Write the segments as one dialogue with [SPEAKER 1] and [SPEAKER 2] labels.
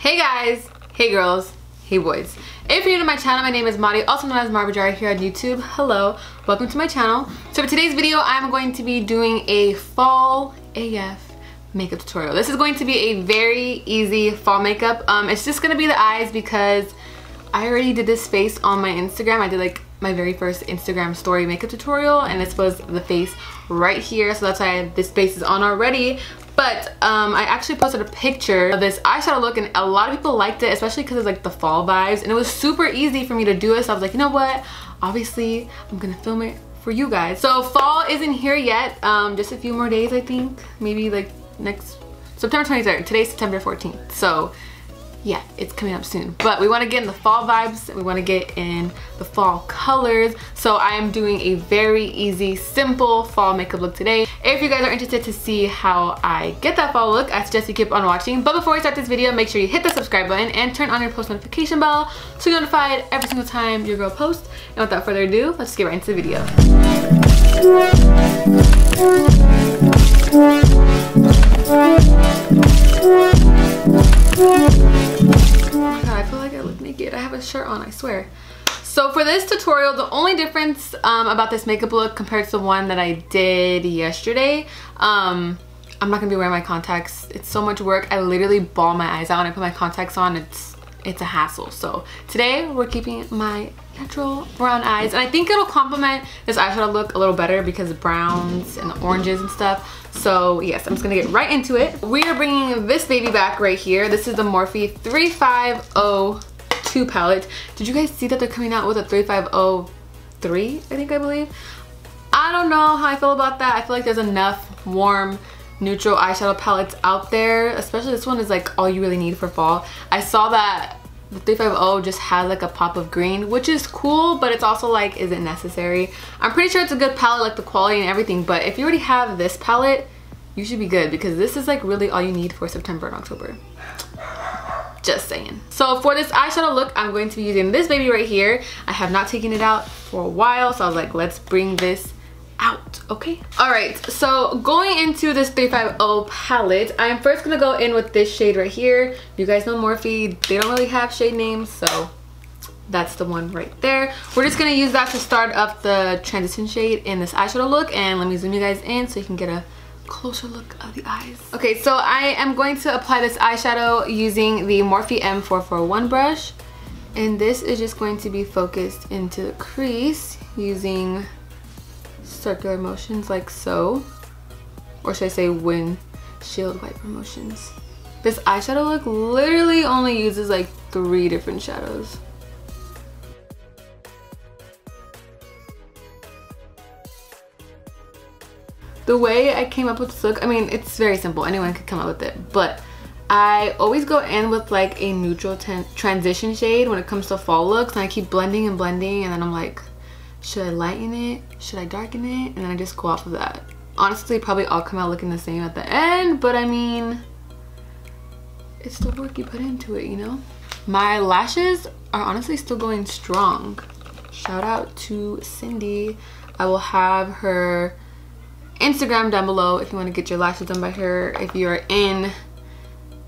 [SPEAKER 1] Hey guys, hey girls, hey boys. If you're new to my channel, my name is MariiiBajariii, also known as MariiiBajariii here on YouTube. Hello, welcome to my channel. So for today's video, I'm going to be doing a fall AF makeup tutorial. This is going to be a very easy fall makeup. It's just gonna be the eyes because I already did this face on my Instagram. I did like my very first Instagram story makeup tutorial, and this was the face right here, so that's why this face is on already. But I actually posted a picture of this eyeshadow look and a lot of people liked it, especially because it's like the fall vibes, and it was super easy for me to do it. So I was like, you know what, obviously I'm gonna film it for you guys. So fall isn't here yet, just a few more days, I think, maybe like next September 23rd. Today's September 14th, so yeah, it's coming up soon. But we want to get in the fall vibes, we want to get in the fall colors, so I am doing a very easy, simple fall makeup look today. If you guys are interested to see how I get that fall look, I suggest you keep on watching. But before we start this video, make sure you hit the subscribe button and turn on your post notification bell so you're notified every single time your girl posts. And without further ado, let's get right into the video. Oh my god, I feel like I look naked. I have a shirt on, I swear. So for this tutorial, the only difference about this makeup look compared to the one that I did yesterday, I'm not gonna be wearing my contacts. It's so much work. I literally ball my eyes out when I put my contacts on. It's a hassle. So today we're keeping my natural brown eyes, and I think it'll complement this eyeshadow look a little better because of browns and the oranges and stuff. So yes, I'm just gonna get right into it. We are bringing this baby back right here. This is the Morphe 3502 palette. Did you guys see that they're coming out with a 3503, I believe? I don't know how I feel about that. I feel like there's enough warm neutral eyeshadow palettes out there, especially this one is like all you really need for fall. I saw that the 350 just had like a pop of green, which is cool, but it's also like, is it necessary? I'm pretty sure it's a good palette, like the quality and everything, but if you already have this palette, you should be good because this is like really all you need for September and October. Just saying. So for this eyeshadow look, I'm going to be using this baby right here. I have not taken it out for a while, so I was like, let's bring this out, okay? All right, so going into this 350 palette, I'm first gonna go in with this shade right here. You guys know Morphe, they don't really have shade names, so that's the one right there. We're just gonna use that to start up the transition shade in this eyeshadow look, and let me zoom you guys in so you can get a closer look of the eyes. Okay, so I am going to apply this eyeshadow using the Morphe M441 brush, and this is just going to be focused into the crease using circular motions like so, or should I say windshield wiper motions. This eyeshadow look literally only uses like 3 different shadows. The way I came up with this look, I mean, it's very simple, anyone could come up with it, but I always go in with like a neutral transition shade when it comes to fall looks, and I keep blending and blending, and then I'm like, should I lighten it? Should I darken it? And then I just go off of that. Honestly, probably all come out looking the same at the end, but I mean, it's the work you put into it, you know? My lashes are honestly still going strong. Shout out to Cindy. I will have her Instagram down below if you want to get your lashes done by her if you're in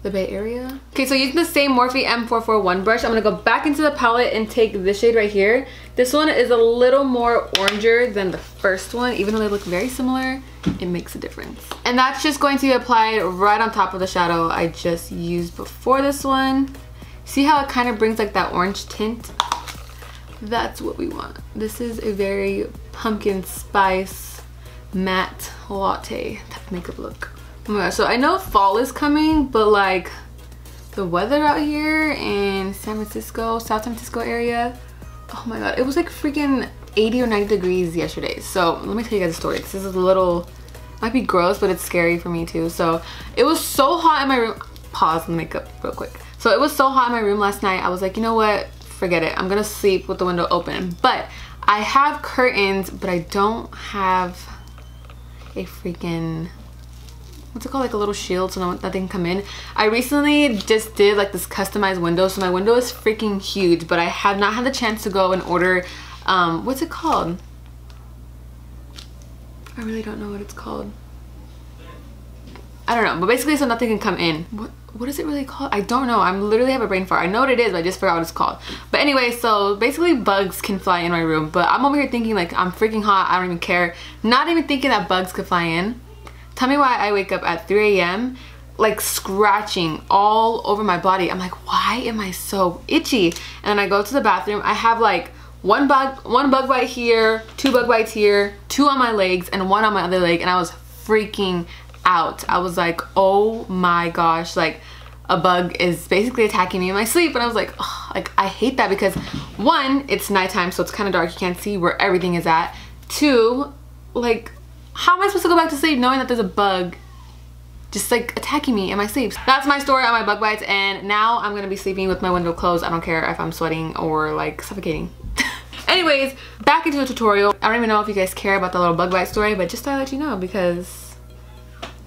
[SPEAKER 1] the Bay Area. Okay, so using the same Morphe M441 brush, I'm gonna go back into the palette and take this shade right here. This one is a little more oranger than the first one. Even though they look very similar, it makes a difference. And that's just going to be applied right on top of the shadow I just used before this one. See how it kind of brings like that orange tint? That's what we want. This is a very pumpkin spice matte latte type of makeup look. Oh my gosh, so I know fall is coming, but like the weather out here in San Francisco, South San Francisco area, oh my god, it was like freaking 80 or 90 degrees yesterday. So let me tell you guys a story. This is a little, might be gross, but it's scary for me too. So it was so hot in my room. Pause the makeup real quick. So it was so hot in my room last night. I was like, you know what, forget it, I'm gonna sleep with the window open. But I have curtains, but I don't have a freaking, what's it called, like a little shield so that they can come in. I recently just did like this customized window, so my window is freaking huge, but I have not had the chance to go and order what's it called? I really don't know what it's called. I don't know, but basically so nothing can come in. What is it really called? I don't know. I literally have a brain fart. I know what it is, but I just forgot what it's called. But anyway, so basically bugs can fly in my room, but I'm over here thinking like I'm freaking hot. I don't even care. Not even thinking that bugs could fly in. Tell me why I wake up at 3 a.m. like scratching all over my body. I'm like, why am I so itchy? And then I go to the bathroom. I have like one bug bite here, 2 bug bites here, 2 on my legs, and 1 on my other leg, and I was freaking out. I was like, oh my gosh, like a bug is basically attacking me in my sleep. And I was like, oh, like I hate that because 1, it's nighttime, so it's kind of dark, you can't see where everything is at. 2, like how am I supposed to go back to sleep knowing that there's a bug just like attacking me in my sleep? That's my story on my bug bites, and now I'm gonna be sleeping with my window closed. I don't care if I'm sweating or like suffocating. Anyways, back into the tutorial. I don't even know if you guys care about the little bug bite story, but just to let you know because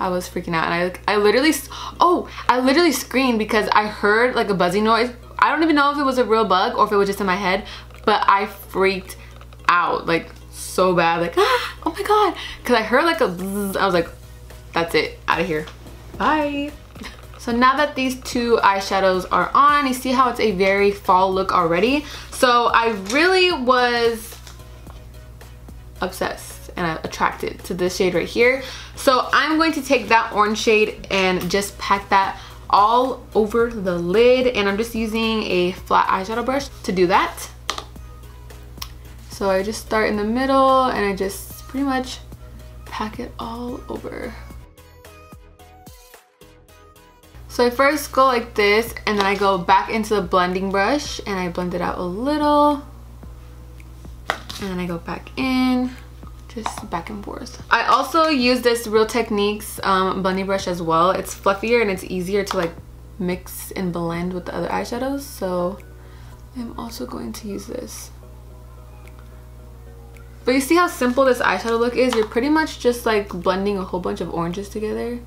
[SPEAKER 1] I was freaking out, and I literally screamed because I heard like a buzzing noise. I don't even know if it was a real bug or if it was just in my head, but I freaked out like so bad, like ah, oh my god, because I heard like a bzzz. I was like, that's it, out of here, bye. So now that these 2 eyeshadows are on, you see how it's a very fall look already. So I really was obsessed and attracted to this shade right here. So I'm going to take that orange shade and just pack that all over the lid, and I'm just using a flat eyeshadow brush to do that. So I just start in the middle and I just pretty much pack it all over. So I first go like this, and then I go back into the blending brush and I blend it out a little, and then I go back in, just back and forth. I also use this Real Techniques blending brush as well. It's fluffier and it's easier to like mix and blend with the other eyeshadows, so I'm also going to use this. But you see how simple this eyeshadow look is? You're pretty much just like blending a whole bunch of oranges together,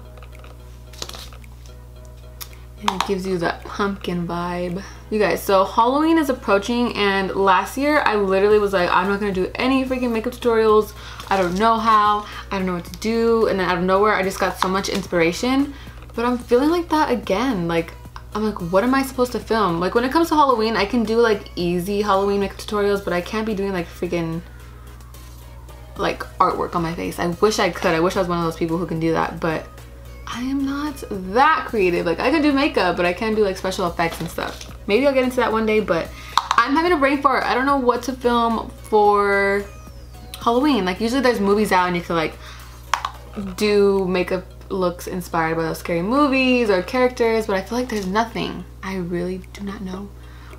[SPEAKER 1] and it gives you that pumpkin vibe. You guys, so Halloween is approaching, and last year I literally was like, I'm not gonna do any freaking makeup tutorials. I don't know how, I don't know what to do, and then out of nowhere I just got so much inspiration. But I'm feeling like that again. Like I'm like, what am I supposed to film? Like when it comes to Halloween, I can do like easy Halloween makeup tutorials, but I can't be doing like freaking like artwork on my face. I wish I could. I wish I was one of those people who can do that, but I am not that creative. Like I can do makeup, but I can't do like special effects and stuff. Maybe I'll get into that one day, but I'm having a brain fart. I don't know what to film for Halloween. Like usually there's movies out and you can like do makeup looks inspired by those scary movies or characters, but I feel like there's nothing. I really do not know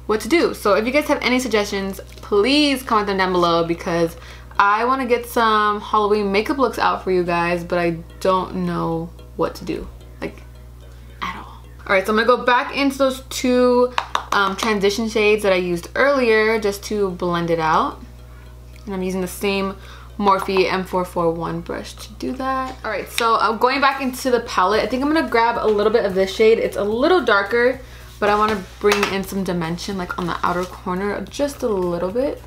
[SPEAKER 1] what to do. So if you guys have any suggestions, please comment them down below, because I want to get some Halloween makeup looks out for you guys, but I don't know what to do, like at all. Alright, so I'm gonna go back into those 2 transition shades that I used earlier just to blend it out, and I'm using the same Morphe M441 brush to do that. Alright, so I'm going back into the palette. I think I'm gonna grab a little bit of this shade. It's a little darker, but I want to bring in some dimension like on the outer corner just a little bit.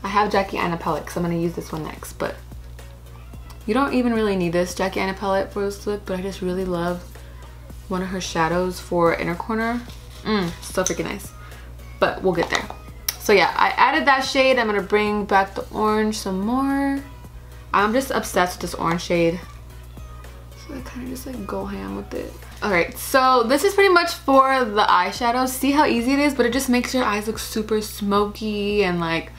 [SPEAKER 1] I have Jackie Aina palette because I'm going to use this one next, but you don't even really need this Jackie Aina palette for this look, but I just really love one of her shadows for inner corner. So freaking nice, but we'll get there. So yeah, I added that shade. I'm going to bring back the orange some more. I'm just obsessed with this orange shade, so I kind of just like go ham with it. Alright, so this is pretty much for the eyeshadows. See how easy it is, but it just makes your eyes look super smoky and like,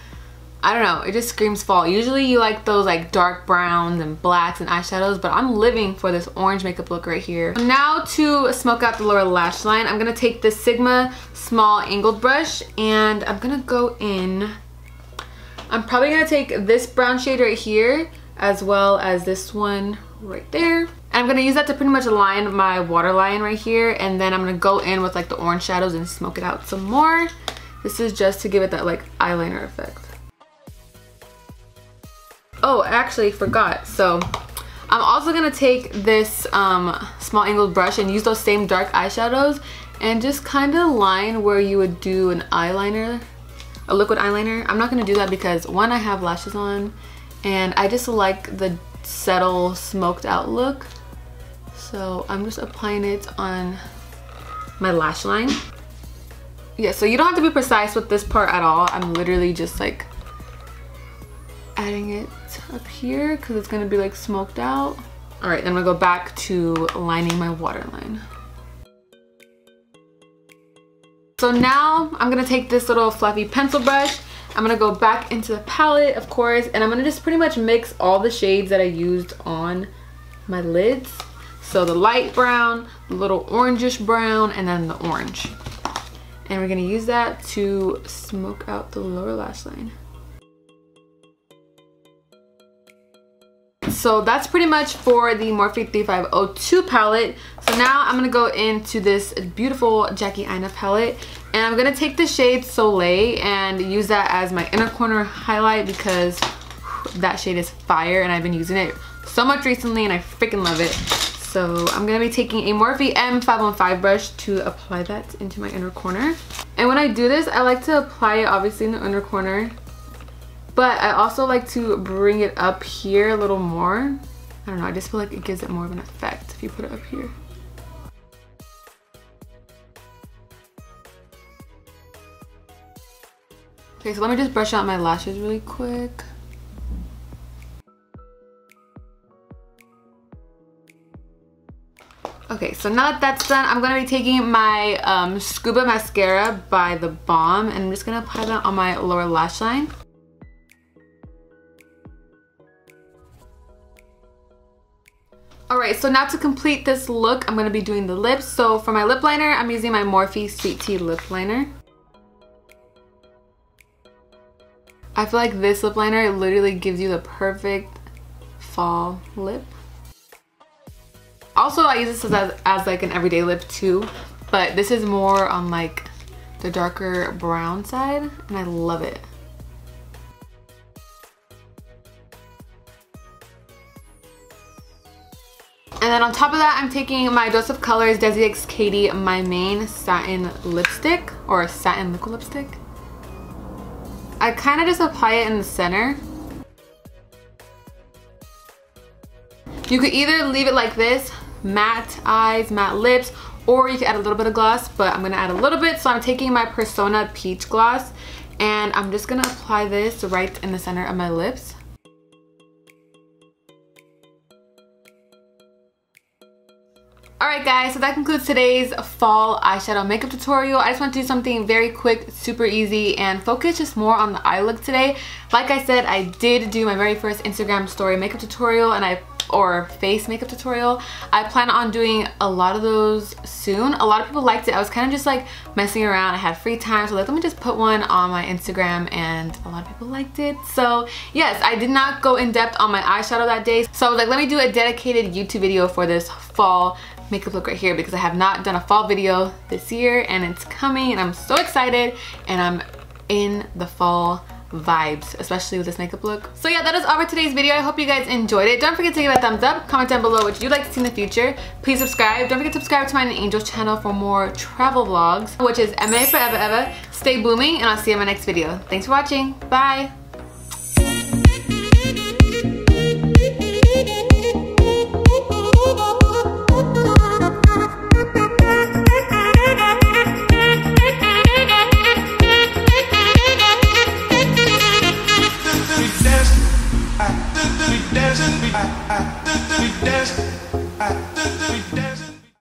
[SPEAKER 1] I don't know, it just screams fall. Usually you like those like dark browns and blacks and eyeshadows, but I'm living for this orange makeup look right here. Now to smoke out the lower lash line, I'm going to take this Sigma small angled brush and I'm going to go in. I'm probably going to take this brown shade right here as well as this one right there. And I'm going to use that to pretty much line my waterline right here, and then I'm going to go in with like the orange shadows and smoke it out some more. This is just to give it that like eyeliner effect. Oh, I actually forgot. So I'm also gonna take this small angled brush and use those same dark eyeshadows and just kind of line where you would do an eyeliner, a liquid eyeliner. I'm not gonna do that because 1, I have lashes on, and I just like the settle smoked out look. So I'm just applying it on my lash line. Yeah, so you don't have to be precise with this part at all. I'm literally just like adding it up here because it's gonna be like smoked out. All right, then I'm gonna go back to lining my waterline. So now I'm gonna take this little fluffy pencil brush. I'm gonna go back into the palette, of course, and I'm gonna just pretty much mix all the shades that I used on my lids. So the light brown, the little orangish brown, and then the orange. And we're gonna use that to smoke out the lower lash line. So that's pretty much for the Morphe 3502 palette. So now I'm gonna go into this beautiful Jackie Aina palette, and I'm gonna take the shade Soleil and use that as my inner corner highlight because that shade is fire and I've been using it so much recently and I freaking love it. So I'm gonna be taking a Morphe M515 brush to apply that into my inner corner. And when I do this, I like to apply it obviously in the inner corner, but I also like to bring it up here a little more. I don't know, I just feel like it gives it more of an effect if you put it up here. Okay, so let me just brush out my lashes really quick. Okay, so now that that's done, I'm gonna be taking my Scuba mascara by The Balm, and I'm just gonna apply that on my lower lash line. Alright, so now to complete this look, I'm gonna be doing the lips. So for my lip liner, I'm using my Morphe Sweet Tea lip liner. I feel like this lip liner literally gives you the perfect fall lip. Also, I use this as like an everyday lip too, but this is more on like the darker brown side, and I love it. And then on top of that, I'm taking my Dose of Colors Desi x Katy My Main Satin Lipstick, or Satin Liquid Lipstick. I kind of just apply it in the center. You could either leave it like this, matte eyes, matte lips, or you could add a little bit of gloss, but I'm gonna add a little bit. So I'm taking my Persona Peach Gloss, and I'm just gonna apply this right in the center of my lips. Alright guys, so that concludes today's fall eyeshadow makeup tutorial. I just want to do something very quick, super easy, and focus just more on the eye look today. Like I said, I did do my very first Instagram story makeup tutorial, and or face makeup tutorial. I plan on doing a lot of those soon. A lot of people liked it. I was kind of just like messing around. I had free time, so like, let me just put one on my Instagram, and a lot of people liked it. So yes, I did not go in depth on my eyeshadow that day. So I was like, let me do a dedicated YouTube video for this fall makeup look right here, because I have not done a fall video this year, and it's coming, and I'm so excited, and I'm in the fall vibes, especially with this makeup look. So yeah, that is all for today's video. I hope you guys enjoyed it. Don't forget to give it a thumbs up, comment down below what you'd like to see in the future. Please subscribe. Don't forget to subscribe to my Angel channel for more travel vlogs, which is MA Forever Ever. Stay blooming, and I'll see you in my next video. Thanks for watching. Bye.